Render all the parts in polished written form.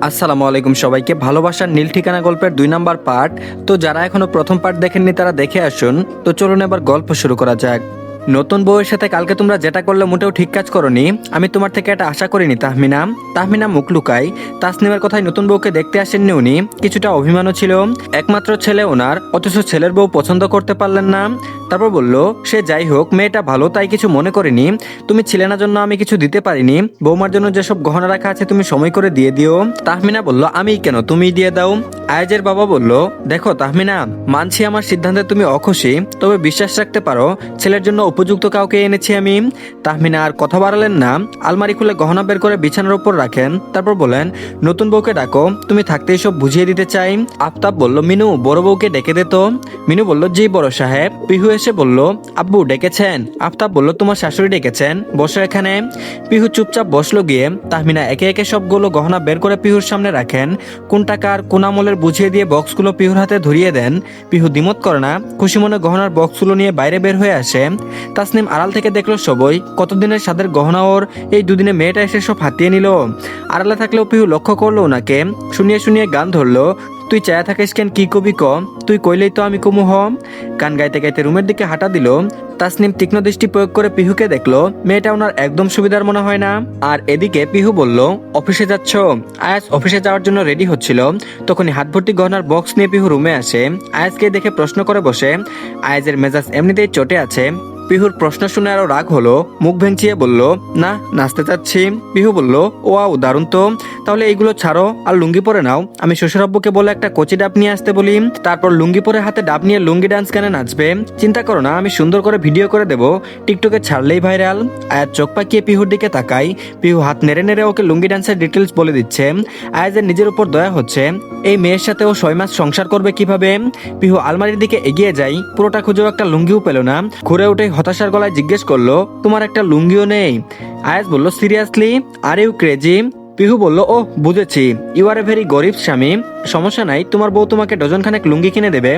আসসালামু আলাইকুম সবাইকে। ভালোবাসার নীল ঠিকানা গল্পের 2 নাম্বার পার্ট। তো যারা এখনো প্রথম পার্ট দেখেননি তারা দেখে আসুন। তো চলুন এবার গল্প শুরু করা যাক। নতুন বউয়ের সাথে কালকে তোমরা যেটা করলে মোটেও ঠিক কাজ করনি। আমি তোমার থেকে এটা আশা করিনি তাহমিনা। তাহমিনা মুখ লুকায়। তাসনিমের কথায় নতুন বউকে দেখতে আসেননি উনি। কিছুটা অভিমানও ছিল। একমাত্র ছেলে ওনার, অথচ ছেলের বউ পছন্দ করতে পারলেন না। তারপর বলল, সে যাই হোক, মেয়েটা ভালো তাই কিছু মনে করিনি। তুমি ছিলে না জন্য আমি কিছু দিতে পারিনি। বৌমার জন্য যেসব গহনা রাখা আছে তুমি সময় করে দিয়ে দিও। তাহমিনা বলল, আমি কেন, তুমি দিয়ে দাও। আয়াজের বাবা বলল, দেখো তাহমিনা, মানছি আমার সিদ্ধান্তে তুমি অখুশি, তবে বিশ্বাস রাখতে পারো ছেলের জন্য উপযুক্ত কাউকে এনেছি আমি। তাহমিনা আর কথা বাড়ালেন না। আলমারি খুলে গহনা বের করে বিছানার উপর রাখেন। তারপর বলেন, নতুন বউকে ডাকো, তুমি থাকতেই সব বুঝিয়ে দিতে চাই। আফতাব বলল, মিনু বড় বউকে ডেকে দে তো। মিনু বলল, জি বড় সাহেব। পিহু এসে বলল, আব্বু ডেকেছেন? আফতাব বলল, তোমার শাশুড়ি ডেকেছেন, বসো এখানে। পিহু চুপচাপ বসলো গিয়ে। তাহমিনা একে একে সবগুলো গহনা বের করে পিহুর সামনে রাখেন। কোন টাকার কোন আমলের বুঝিয়ে দিয়ে বক্সগুলো পিহুর হাতে ধরিয়ে দেন। পিহু দ্বিমত করে না, খুশি মনে গহনার বক্সগুলো নিয়ে বাইরে বের হয়ে আসে। তাসনিম আড়াল থেকে দেখলো সবই, কতদিনের সাদের গহনা ওর, এই দুদিনে মেয়েটা এসে সব হাতিয়ে নিল। আড়ালে থাকলেও পিহু লক্ষ্য করলো ওনাকে। শুনিয়ে শুনিয়ে গান ধরলো, তুই চায়া থাকিস কেন, কি কবি ক, তুই কইলেই তো আমি কুমু হম। গান গাইতে গাইতে রুমের দিকে হাঁটা দিল। তাসনিম তীক্ষ্ণ দৃষ্টি প্রয়োগ করে পিহুকে দেখলো, মেয়েটা ওনার একদম সুবিধার মনে হয় না। আর এদিকে পিহু বলল, অফিসে যাচ্ছ? আয়াজ অফিসে যাওয়ার জন্য রেডি হচ্ছিল, তখনই হাত ভর্তি গহনার বক্স নিয়ে পিহু রুমে আসে। আয়াজকে দেখে প্রশ্ন করে বসে। আয়াজের মেজাজ এমনিতেই চটে আছে। পিহুর প্রশ্ন শুনে আরো রাগ হলো, মুখ ভেঙচিয়ে বলল, না নাচতে চাচ্ছি। পিহু বলল, ওয়াও দারুণ তো, তাহলে এইগুলো ছাড়ো আর লুঙ্গি পরে নাও। আমি শ্বশুর আব্বুকে বলে একটা কচি ডাব নিয়ে আসতে বলি, তারপর লুঙ্গি পরে হাতে ডাব নিয়ে লুঙ্গি ডান্স গানে নাচবে। চিন্তা করো না, আমি সুন্দর করে ভিডিও করে দেবো, টিকটকে ছাড়লেই ভাইরাল। আয়াজ চোখ পাকিয়ে পিহুর দিকে তাকাই। পিহু হাত নেড়ে নেড়ে ওকে লুঙ্গি ডান্সের ডিটেলস বলে দিচ্ছে। আয়াজের নিজের উপর দয়া হচ্ছে, এই মেয়ের সাথে ও 6 মাস সংসার করবে কিভাবে। পিহু আলমারির দিকে এগিয়ে যাই, পুরোটা খুঁজেও একটা লুঙ্গিও পেল না। ঘুরে উঠে হতাশার গলায় জিজ্ঞেস করলো, তোমার একটা লুঙ্গিও নেই? আয়াজ বলল, seriously are you crazy? Pihu বলল, ওহ বুঝেছি, ইউ আর এ ভেরি গরিব স্বামী। সমস্যা নাই, তোমার বউ তোমাকে ডজন খানেক লুঙ্গি কিনে দেবে,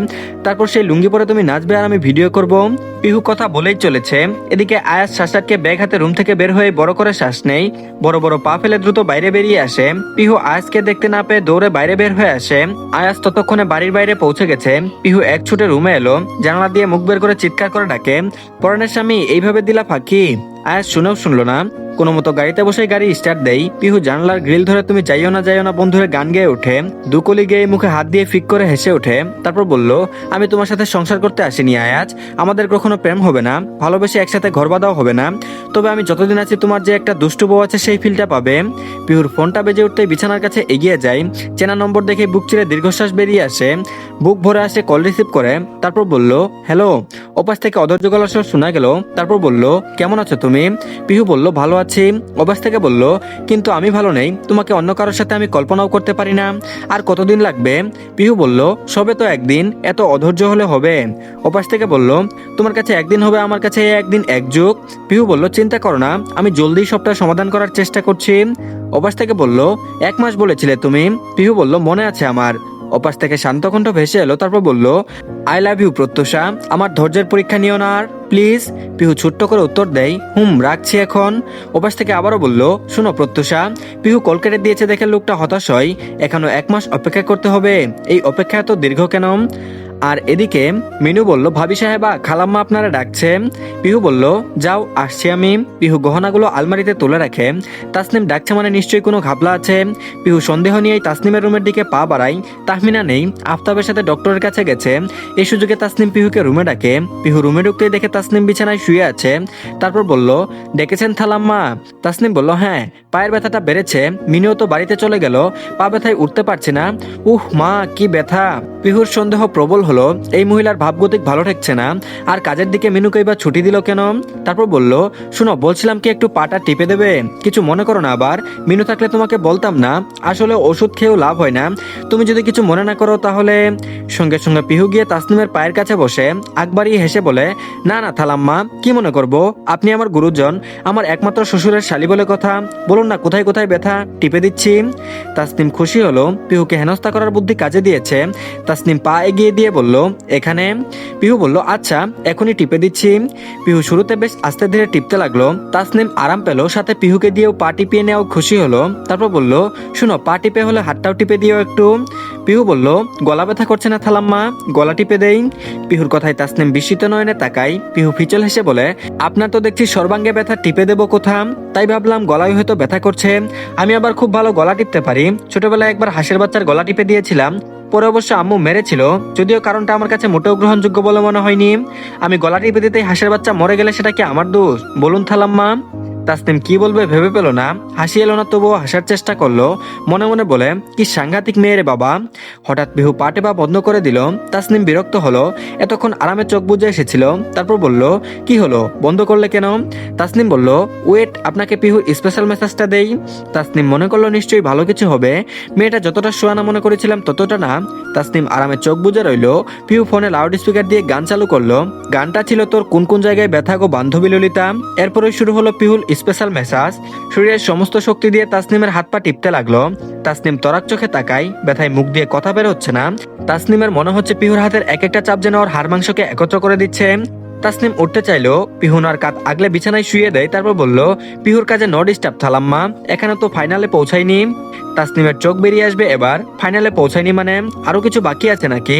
তারপর সেই লুঙ্গি পরে তুমি নাচবে আর আমি ভিডিও করব। পিহু কথা বলেই চলেছে। এদিকে আয়াজ শ্বাস আটকে ব্যাগ হাতে রুম থেকে বের হয়ে বড় করে শ্বাস নেই, বড় বড় পা ফেলে দ্রুত বাইরে বেরিয়ে আসে। পিহু আয়াজকে দেখতে না পেয়ে দৌড়ে বাইরে বের হয়ে আসে। আয়াজ ততক্ষণে বাড়ির বাইরে পৌঁছে গেছে। পিহু এক ছুটে রুমে এলো, জানালা দিয়ে মুখ বের করে চিৎকার করে ডাকে, পরাণের স্বামী এইভাবে দিলা ফাঁকি। আয়াজ শুনেও শুনলো না, কোনো মতো গাড়িতে বসে গাড়ি স্টার্ট দেই। পিহু জানলার গ্রিল ধরে তুমি যাইও না বন্ধুরে গান গেয়ে ওঠে। দুকলি গেয়ে মুখে হাত দিয়ে ফিক করে হেসে ওঠে। তারপর বলল, আমি তোমার সাথে সংসার করতে আসিনি আয়াজ, আমাদের কখনো প্রেম হবে না, ভালোবেসে একসাথে ঘর বাঁধাও হবে না, তবে আমি যতদিন আছি তোমার যে একটা দুষ্টু বউ আছে সেই ফিলটা পাবে। পিহুর ফোনটা বেজে উঠতেই বিছানার কাছে এগিয়ে যায়। চেনা নম্বর দেখে বুক চিরে দীর্ঘশ্বাস বেরিয়ে আসে। বুক ভরে আসে, কল রিসিভ করে। তারপর বলল, হ্যালো। ওপাশ থেকে অধৈর্য গলার স্বর শোনা গেল। তারপর বলল, কেমন আছো তুমি? পিহু বলল, ভালো আছি। ওপাশ থেকে বলল, কিন্তু আমি ভালো নেই, তোমাকে অন্য কারোর সাথে আমি কল্পনাও করতে পারি না। আর কতদিন লাগবে? পিহু বলল, সবে তো একদিন, এত অধৈর্য হলে হবে? ওপাশ থেকে বলল, তোমার কাছে একদিন হবে, আমার কাছে একদিন এক যুগ। পিহু বলল, চিন্তা করো না, আমি জলদি সবটা সমাধান করার চেষ্টা করছি। ওপাশ থেকে বলল, 1 মাস বলেছিলে তুমি। পিহু বলল, মনে আছে আমার। ওপাশ থেকে শান্ত কণ্ঠ ভেসে এলো। তারপর বলল, আই লাভ ইউ প্রত্যুষা, আমার ধৈর্যের পরীক্ষা নিও না আর প্লিজ। পিহু ছোট্ট করে উত্তর দেয়, রাখছি এখন। ওপাশ থেকে আবারও বলল, শুনো প্রত্যুষা। পিহু কল কেটে দিয়েছে দেখে লোকটা হতাশ হয়, এখনো 1 মাস অপেক্ষা করতে হবে, এই অপেক্ষা এত দীর্ঘ কেন? আর এদিকে মিনু বলল, ভাবি সাহেবা খালাম্মা আপনারা ডাকছে। পিহু বলল, যাও আসছি আমি। পিহু গহনাগুলো আলমারিতে তুলে রাখে। তাসনিম ডাকছে মানে নিশ্চয়ই কোনো ঘাবলা আছে। পিহু সন্দেহ নিয়েই তাসনিমের রুমের দিকে পা বাড়ায়। তাহমিনা নেই, আফতাবের সাথে ডক্টরের কাছে গেছে। এই সুযোগে তাসনিম পিহুকে রুমে ডাকে। পিহু রুমে ঢুকতেই দেখে তাসনিম বিছানায় শুয়ে আছে। তারপর বলল, ডেকেছেন খালাম্মা? তাসনিম বলল, হ্যাঁ, পায়ের ব্যথাটা বেড়েছে, মিনুও তো বাড়িতে চলে গেল, পা ব্যথায় উঠতে পারছি না। উহ মা, কি ব্যথা। পিহুর সন্দেহ প্রবল হলো, এই মহিলার ভাবগতিক ভালো ঠেকছে না। আর কাজের দিকে মিনুকে এবার ছুটি দিল কেন? তারপর বলল, শুনো বলছিলাম কি একটু পাটা টিপে দেবে, কিছু মনে করো না আবার, মিনু থাকলে তোমাকে বলতাম না, আসলে ওষুধ খেয়েও লাভ হয় না, তুমি যদি কিছু মনে না করো তাহলে। সঙ্গে সঙ্গে পিহু গিয়ে তাসনিমের পায়ের কাছে বসে আকবারই হেসে বলে, না না থালাম্মা, কি মনে করব, আপনি আমার গুরুজন, আমার একমাত্র শ্বশুরের শালি বলে কথা, বলুন না কোথায় কোথায় ব্যথা, টিপে দিচ্ছি। তাসনিম খুশি হলো, পিহুকে হেনস্থা করার বুদ্ধি কাজে দিয়েছে। তাসনিম পা এগিয়ে দিয়ে বলল, এখানে। পিহু বলল, আচ্ছা এখনই টিপে দিচ্ছি। পিহু শুরুতে বেশ আস্তে ধীরে টিপতে লাগলো। তাসনিম আরাম পেল, সাথে পিহুকে দিয়েও পা টিপিয়ে নেওয়া খুশি হলো। তারপর বলল, শুনো, পা টিপে হলে হাতটাও টিপে দিও একটু। পিহু বলল, গলা ব্যথা করছে না থালাম্মা, গলা টিপে দেই। পিহুর কথায় তাসনিম বিস্মিত নয়নে তাকাই। পিহু ফিচল হেসে বলে, আপনার তো দেখছি সর্বাঙ্গে ব্যথা, টিপে দেবো কোথা? তাই ভাবলাম গলায় হয়তো ব্যথা করছে। আমি আবার খুব ভালো গলা টিপতে পারি। ছোটবেলায় একবার হাঁসের বাচ্চার গলা টিপে দিয়েছিলাম, পরে অবশ্য আম্মু মেরেছিল, যদিও কারণটা আমার কাছে মোটেও গ্রহণযোগ্য বলে মনে হয়নি। আমি গলা টিপে দিতেই হাঁসের বাচ্চা মরে গেলে সেটা কি আমার দোষ বলুন থালাম্মা? তাসনিম কি বলবে ভেবে পেল না, হাসি এলো না, তবুও হাসার চেষ্টা করলো। মনে মনে বলে, কি সাংঘাতিক মেয়ে রে বাবা। হঠাৎ পিহু পা টেপা বন্ধ করে দিল। তাসনিম বিরক্ত হলো, এতক্ষণ আরামে চোখ বুজে এসেছিল। তারপর বলল, কি হলো, বন্ধ করলে কেন? তাসনিম বলল, ওয়েট, আপনাকে পিহুর স্পেশাল মেসেজটা দেই। তাসনিম মনে করলো নিশ্চয়ই ভালো কিছু হবে। মেয়েটা যতটা সোয়ানা মনে করেছিলাম ততটা না। তাসনিম আরামে চোখ বুজে রইল। পিহু ফোনে লাউড স্পিকার দিয়ে গান চালু করলো। গানটা ছিল তোর কোন কোন জায়গায় ব্যথা গো বান্ধবী ললিতা। এরপরই শুরু হলো পিহুর স্পেশাল মেসাজ। শরীরের সমস্ত শক্তি দিয়ে তাসনিমের হাত পা টিপতে লাগলো। তাসনিম তরাক চোখে তাকায়, ব্যথায় মুখ দিয়ে কথা বের হচ্ছে না। তাসনিমের মনে হচ্ছে পিহুর হাতের এক একটা চাপ যেন ওর হাড় মাংসকে একত্র করে দিচ্ছে। তাসনিম উঠতে চাইলো, পিহুনার কাত আগলে বিছানায় শুয়ে দেয়। তারপর বলল, পিহুর কাজে নো ডিস্টার্ব থালাম্মা, এখানে তো ফাইনালে পৌঁছায়নি। তাসনিমের চোখ বেরিয়ে আসবে এবার, ফাইনালে পৌঁছায়নি মানে আরো কিছু বাকি আছে নাকি?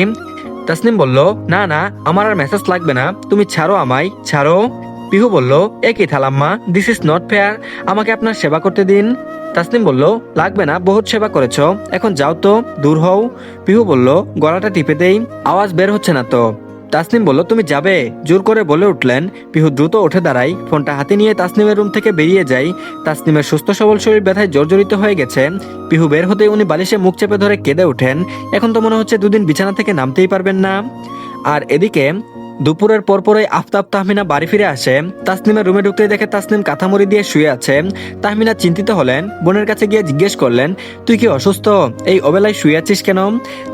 তাসনিম বলল, না না, আমার আর মেসেজ লাগবে না, তুমি ছাড়ো আমায়, ছাড়ো। পিহু বলল, এ কি থালাম্মা, দিস ইজ নট ফেয়ার, আমাকে আপনার সেবা করতে দিন। তাসনিম বলল, লাগবে না, বহুত সেবা করেছো, এখন যাও তো, দূর হও। পিহু বলল, গলাটা টিপে দেই, আওয়াজ বের হচ্ছে না তো। তাসনিম বলল, তুমি যাবে, জোর করে বলে উঠলেন। পিহু দ্রুত উঠে দাঁড়ায়, ফোনটা হাতে নিয়ে তাসনিমের রুম থেকে বেরিয়ে যায়। তাসনিমের সুস্থ সবল শরীর ব্যথায় জর্জরিত হয়ে গেছে। পিহু বের হতে উনি বালিশে মুখ চেপে ধরে কেঁদে ওঠেন। এখন তো মনে হচ্ছে দুদিন বিছানা থেকে নামতেই পারবেন না। আর এদিকে দুপুরের পরপরই আফতাব তাহমিনা বাড়ি ফিরে আসে। তাসনিমের রুমে ঢুকতেই দেখে তাসনিম কাঁথামুড়ি দিয়ে শুয়ে আছে। তাহমিনা চিন্তিত হলেন, বোনের কাছে গিয়ে জিজ্ঞেস করলেন, তুই কি অসুস্থ, এই অবেলায় শুয়ে আছিস কেন?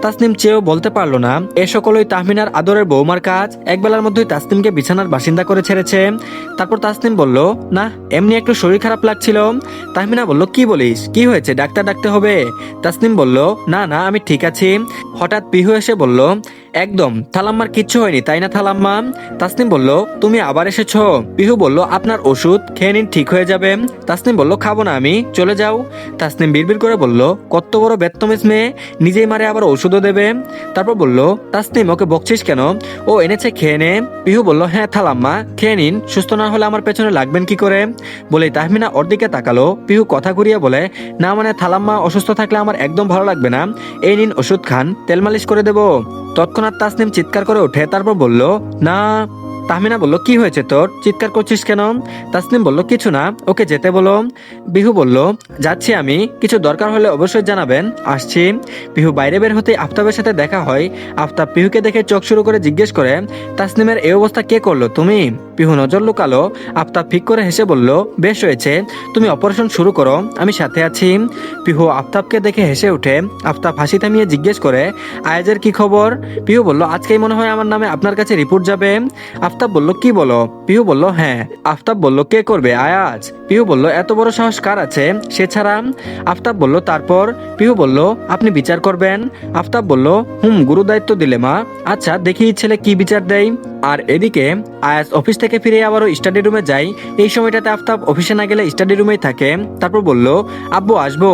তাসনিম চেয়েও বলতে পারলো না। এ সকলই তাহমিনার আদরের বৌমার কাজ, একবেলার মধ্যেই তাসনিমকে বিছানার বাসিন্দা করে ছেড়েছে। তারপর তাসনিম বলল, না এমনি একটু শরীর খারাপ লাগছিল। তাহমিনা বলল, কি বলিস, কি হয়েছে, ডাক্তার ডাকতে হবে? তাসনিম বলল, না না, আমি ঠিক আছি। হঠাৎ পিহু এসে বলল, একদম, থালাম্মার কিচ্ছু হয়নি তাই না থালাম্মা? তাসনিম বলল, তুমি আবার এসেছো? পিহু বলল, আপনার ওষুধ খেয়ে নিন, ঠিক হয়ে যাবে। তাসনিম বলল, খাবো না আমি, চলে যাও। তাসনিম বিড়বিড় করে বলল, কত বড় বেত্তমিজ মেয়ে, নিজেই মারে আবার ওষুধও দেবে। তারপর বলল, তাসনিম ওকে বকছিস কেন, ও এনেছে, খেয়ে নে। পিহু বলল, হ্যাঁ থালাম্মা, খেয়ে নিন, সুস্থ না হলে আমার পেছনে লাগবেন কি করে? বলেই তাহমিনা ওর দিকে তাকালো। পিহু কথা ঘুরিয়ে বলে, না মানে থালাম্মা অসুস্থ থাকলে আমার একদম ভালো লাগবে না, এই নিন ওষুধ খান, তেল মালিশ করে দেবো। তৎক্ষণাৎ তাসনিম চিৎকার করে ওঠে, তারপর বলল, না। তাহমিনা বলল, কি হয়েছে তোর, চিৎকার করছিস কেন? তাসনিম বলল, কিছু না, ওকে যেতে বলো। পিহু বলল, যাচ্ছি আমি, কিছু দরকার হলে অবশ্যই জানাবেন, আসছি। পিহু বাইরে বের হতে আফতাবের সাথে দেখা হয়। আফতাব পিহুকে দেখে চোখ শুরু করে জিজ্ঞেস করে, তাসনিমের এই অবস্থা কে করলো, তুমি? পিহু নজর লুকালো। আফতাব ফিক করে হেসে বলল, বেশ হয়েছে, তুমি অপারেশন শুরু করো, আমি সাথে আছি। পিহু আফতাবকে দেখে হেসে ওঠে। আফতাব হাসি থামিয়ে জিজ্ঞেস করে, আয়াজের কি খবর? পিহু বলল, আজকেই মনে হয় আমার নামে আপনার কাছে রিপোর্ট যাবে। আফতাব বলল, কি বলো? পিহু বলল, হ্যাঁ। আফতাব বলল, কে করবে, আয়াজ? পিহু বলল, এত বড় সাহস কার আছে, সে ছাড়া? আফতাব বলল, তারপর? পিহু বলল, আপনি বিচার করবেন। আফতাব বলল, গুরু দায়িত্ব দিলে মা, আচ্ছা দেখি ছেলে কি বিচার দেয়। আর এদিকে আয়াজ অফিস থেকে ফিরে আবারও স্টাডি রুমে যায়। এই সময়টাতে আফতাব অফিসে না গেলে স্টাডি রুমেই থাকে। তারপর বলল, আব্বু আসবো।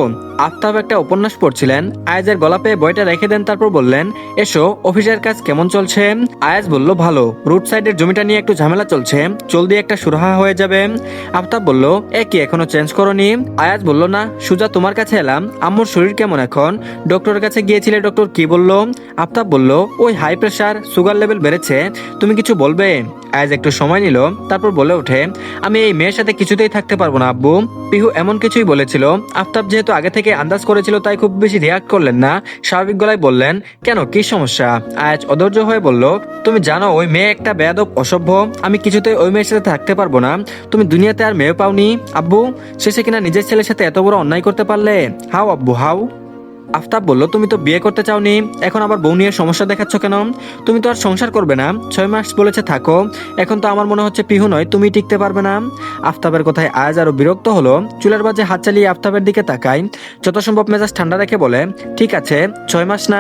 আফতাব একটা উপন্যাস পড়ছিলেন, আয়াজের গলা পেয়ে বইটা রেখে দেন। তারপর বললেন, এসো, অফিসের কাজ কেমন চলছে? আয়াজ বলল, ভালো, রুট সাইডের জমিটা নিয়ে একটু ঝামেলা চলছে, জলদি একটা সুরাহা হয়ে যাবে। আফতাব বলল, এ কি এখনো চেঞ্জ করনি? আয়াজ বলল, না, সুজা তোমার কাছে এলাম, আম্মুর শরীর কেমন এখন? ডক্টরের কাছে গিয়েছিলে, ডক্টর কি বলল? আফতাব বলল, ওই হাই প্রেশার, সুগার লেভেল বেড়েছে, তুমি কিছু বলবে? আয়াজ একটু সময় নিল, তারপর বলে ওঠে, আমি এই মেয়ের সাথে কিছুতেই থাকতে পারবো না আব্বু। পিহু এমন কিছুই বলেছিল। আফতাব যেহেতু আগে থেকে আন্দাজ করেছিল, তাই খুব বেশি রিয়াক্ট করলেন না, স্বাভাবিক গলায় বললেন, কেন, কি সমস্যা? আয়াজ অধৈর্য হয়ে বলল, তুমি জানো ওই মেয়ে একটা বেয়াদব, অসভ্য, আমি কিছুতেই ওই মেয়ের সাথে থাকতে পারবো না। তুমি দুনিয়াতে আর মেয়ে পাওনি আব্বু, শেষে কিনা নিজের ছেলের সাথে এত বড় অন্যায় করতে পারলে? হাউ আব্বু, হাউ। আফতাব বলল, তুমি তো বিয়ে করতে চাওনি, এখন আবার বউ নিয়ে সমস্যা দেখাচ্ছ কেন? তুমি তো আর সংসার করবে না, 6 মাস বলেছে থাকো, এখন তো আমার মনে হচ্ছে পিহু নয় তুমি টিকতে পারবে না। আফতাবের কথায় আয়াজ আরো বিরক্ত হলো, চুলের বাজে হাত চালিয়ে আফতাবের দিকে তাকায়, যত সম্ভব মেজাজ ঠান্ডা রেখে বলে, ঠিক আছে 6 মাস না,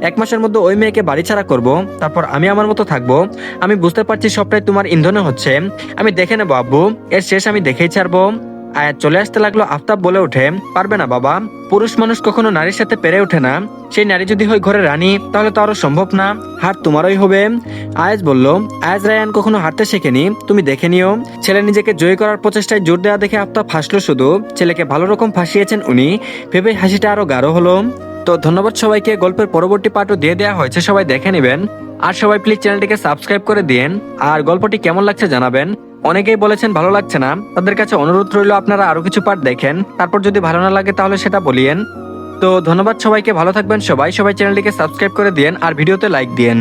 1 মাসের মধ্যে ওই মেয়েকে বাড়ি ছাড়া করবো, তারপর আমি আমার মতো থাকবো। আমি বুঝতে পারছি সবটাই তোমার ইন্ধনে হচ্ছে, আমি দেখে নেবো আব্বু, এর শেষ আমি দেখেই ছাড়বো। আয়াত চলে আসতে লাগলো। আফতাব বলে ওঠে, পারবে না বাবা, পুরুষ মানুষ কখনো নারীর সাথে পেরে ওঠে না, সেই নারী যদি হয় ঘরে রানী তাহলে তো আরো সম্ভব না, হার তোমারই হবে। আয়াজ বলল, আয়াজ রায়ান কখনো হারতে শেখেনি, তুমি দেখে নিও। ছেলে নিজেকে জয় করার প্রচেষ্টায় জোর দেওয়া দেখে আফতাব হাসলো শুধু, ছেলেকে ভালো রকম ফাঁসিয়েছেন উনি, ভেবে হাসিটা আরো গাঢ় হলো। তো ধন্যবাদ সবাইকে, গল্পের পরবর্তী পার্টও দিয়ে দেওয়া হয়েছে, সবাই দেখে নেবেন। আর সবাই প্লিজ চ্যানেলটিকে সাবস্ক্রাইব করে দিন, আর গল্পটি কেমন লাগছে জানাবেন। অনেকেই বলেছেন ভালো লাগছে না, তাদের কাছে অনুরোধ রইল আপনারা আরো কিছু পার্ট দেখেন, তারপর যদি ভালো না লাগে তাহলে সেটা বলিয়েন। তো ধন্যবাদ সবাইকে, ভালো থাকবেন সবাই, সবাই চ্যানেলটিকে সাবস্ক্রাইব করে দিন আর ভিডিওতে লাইক দিন।